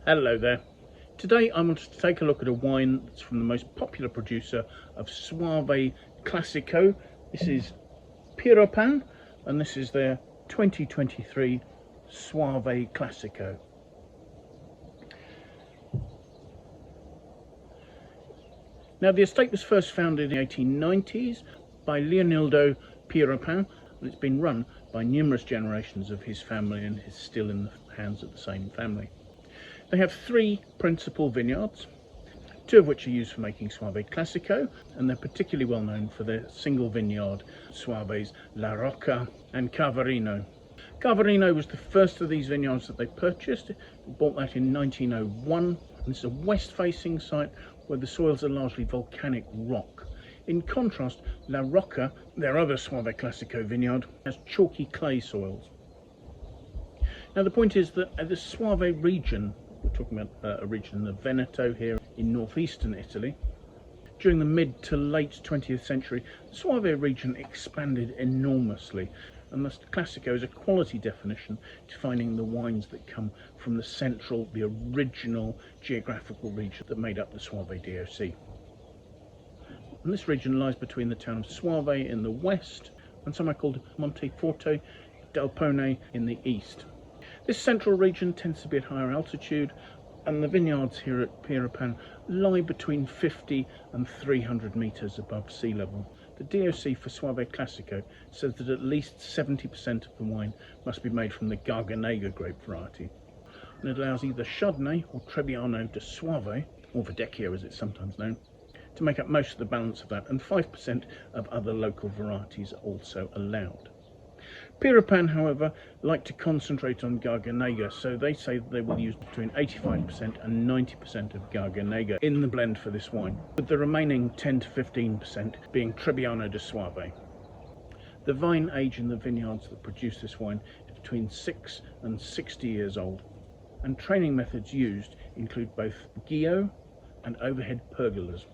Hello there. Today I wanted to take a look at a wine that's from the most popular producer of Soave Classico. This is Pieropan, and this is their 2023 Soave Classico. Now, the estate was first founded in the 1890s by Leonildo Pieropan, and it's been run by numerous generations of his family and is still in the hands of the same family. They have three principal vineyards, two of which are used for making Soave Classico, and they're particularly well known for their single vineyard Soaves La Rocca and Cavarino. Cavarino was the first of these vineyards that they purchased. They bought that in 1901, and it's a west-facing site where the soils are largely volcanic rock. In contrast, La Rocca, their other Soave Classico vineyard, has chalky clay soils. Now the point is that the Soave region, we're talking about a region in the Veneto here in northeastern Italy, during the mid to late 20th century, the Soave region expanded enormously, and thus Classico is a quality definition defining the wines that come from the original geographical region that made up the Soave DOC. And this region lies between the town of Soave in the west and somewhere called Monteforte del Pone in the east. This central region tends to be at higher altitude, and the vineyards here at Pieropan lie between 50 and 300 metres above sea level. The DOC for Soave Classico says that at least 70% of the wine must be made from the Garganega grape variety, and it allows either Chardonnay or Trebbiano de Soave, or Vecchio as it's sometimes known, to make up most of the balance of that, and 5% of other local varieties are also allowed. Pieropan, however, like to concentrate on Garganega, so they say that they will use between 85% and 90% of Garganega in the blend for this wine, with the remaining 10 to 15% being Trebbiano de Soave. The vine age in the vineyards that produce this wine is between 6 and 60 years old, and training methods used include both Guyot and overhead pergolas.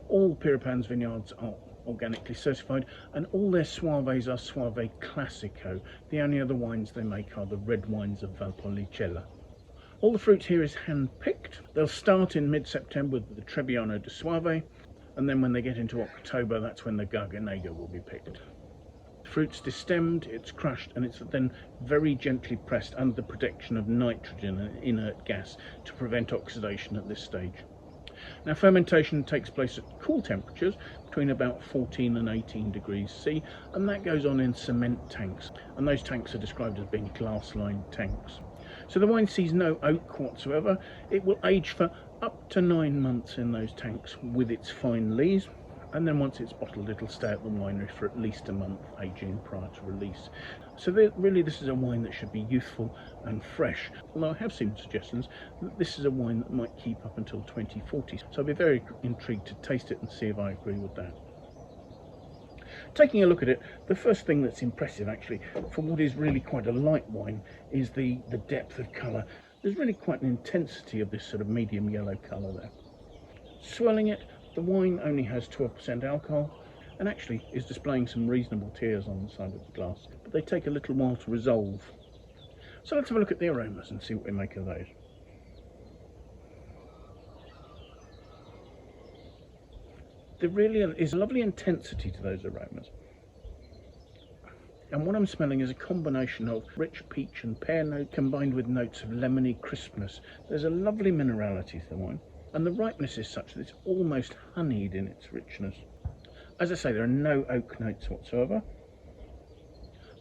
All Pieropan's vineyards are organically certified, and all their Soaves are Soave Classico. The only other wines they make are the red wines of Valpolicella. All the fruit here is hand-picked. They'll start in mid-September with the Trebbiano de Soave, and then when they get into October, that's when the Garganega will be picked. The fruit's destemmed, it's crushed, and it's then very gently pressed under the protection of nitrogen and inert gas to prevent oxidation at this stage. Now, fermentation takes place at cool temperatures between about 14 and 18 degrees C, and that goes on in cement tanks, and those tanks are described as being glass-lined tanks. So the wine sees no oak whatsoever. It will age for up to 9 months in those tanks with its fine lees, and then once it's bottled it'll stay at the winery for at least a month aging prior to release. So really this is a wine that should be youthful and fresh, although I have seen suggestions that this is a wine that might keep up until 2040, so I'll be very intrigued to taste it and see if I agree with that. Taking a look at it, the first thing that's impressive actually for what is really quite a light wine is the depth of colour. There's really quite an intensity of this sort of medium yellow colour there. Swirling it, the wine only has 12% alcohol and actually is displaying some reasonable tears on the side of the glass, but they take a little while to resolve. So let's have a look at the aromas and see what we make of those. There really is a lovely intensity to those aromas. And what I'm smelling is a combination of rich peach and pear note combined with notes of lemony crispness. There's a lovely minerality to the wine, and the ripeness is such that it's almost honeyed in its richness. As I say, there are no oak notes whatsoever.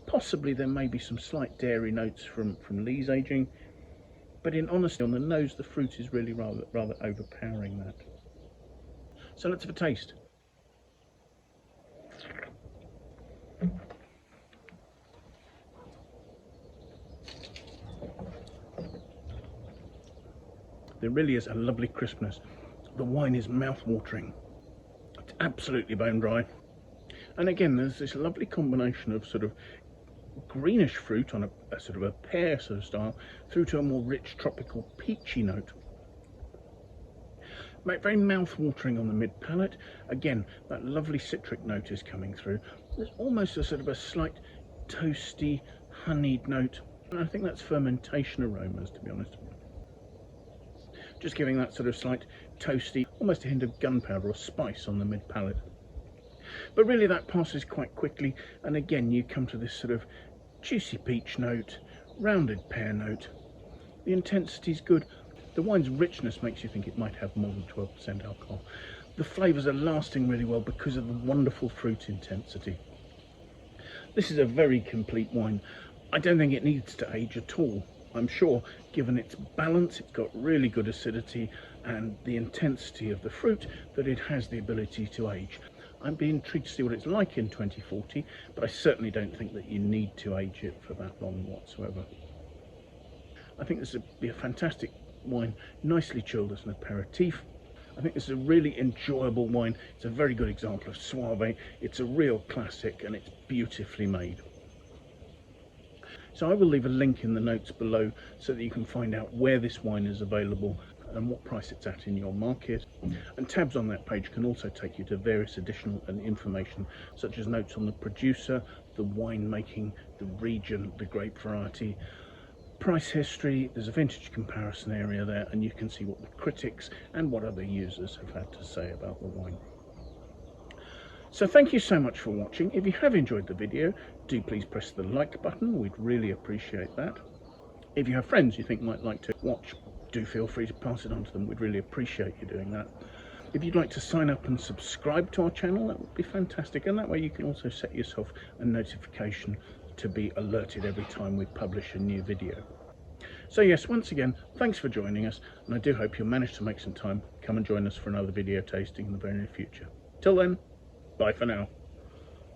Possibly there may be some slight dairy notes from lees aging, but in honesty, on the nose, the fruit is really rather overpowering that. So let's have a taste. There really is a lovely crispness. The wine is mouth-watering. It's absolutely bone dry. And again, there's this lovely combination of sort of greenish fruit on a sort of a pear sort of style through to a more rich tropical peachy note. Very mouth-watering on the mid-palate. Again, that lovely citric note is coming through. There's almost a sort of a slight toasty, honeyed note. And I think that's fermentation aromas, to be honest. just giving that sort of slight toasty, almost a hint of gunpowder or spice on the mid palate. But really that passes quite quickly, and again you come to this sort of juicy peach note, rounded pear note. The intensity's good. The wine's richness makes you think it might have more than 12% alcohol. The flavours are lasting really well because of the wonderful fruit intensity. This is a very complete wine. I don't think it needs to age at all. I'm sure, given its balance, it's got really good acidity and the intensity of the fruit, that it has the ability to age. I'd be intrigued to see what it's like in 2040, but I certainly don't think that you need to age it for that long whatsoever. I think this would be a fantastic wine, nicely chilled as an aperitif. I think this is a really enjoyable wine. It's a very good example of Soave. It's a real classic and it's beautifully made. So I will leave a link in the notes below so that you can find out where this wine is available and what price it's at in your market. And tabs on that page can also take you to various additional information, such as notes on the producer, the winemaking, the region, the grape variety, price history. There's a vintage comparison area there, and you can see what the critics and what other users have had to say about the wine. So thank you so much for watching. If you have enjoyed the video, do please press the like button. We'd really appreciate that. If you have friends you think might like to watch, do feel free to pass it on to them. We'd really appreciate you doing that. If you'd like to sign up and subscribe to our channel, that would be fantastic, and that way you can also set yourself a notification to be alerted every time we publish a new video. So yes, once again, thanks for joining us, and I do hope you'll manage to make some time, come and join us for another video tasting in the very near future. Till then, bye for now.